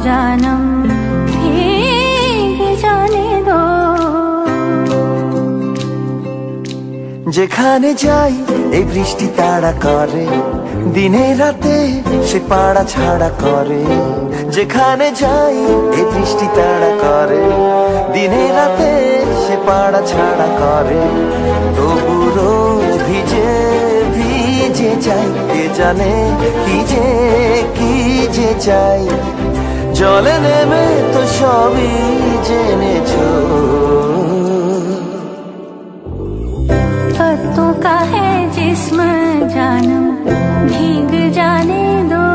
जानम भीग जाने दो। যেখানে যাই এই বৃষ্টি তাড়া করে, দিনে রাতে সে পাড়া ছাড়া করে। যেখানে যাই এই বৃষ্টি তাড়া করে, দিনে রাতে সে পাড়া ছাড়া করে। তবু রোজ ভিজে ভিজে যাই, কে জানে কি যে চাই। জলে নেমে তো সবই জেনেছো, पत्तों का है जिस्म जानम भीग जाने दो।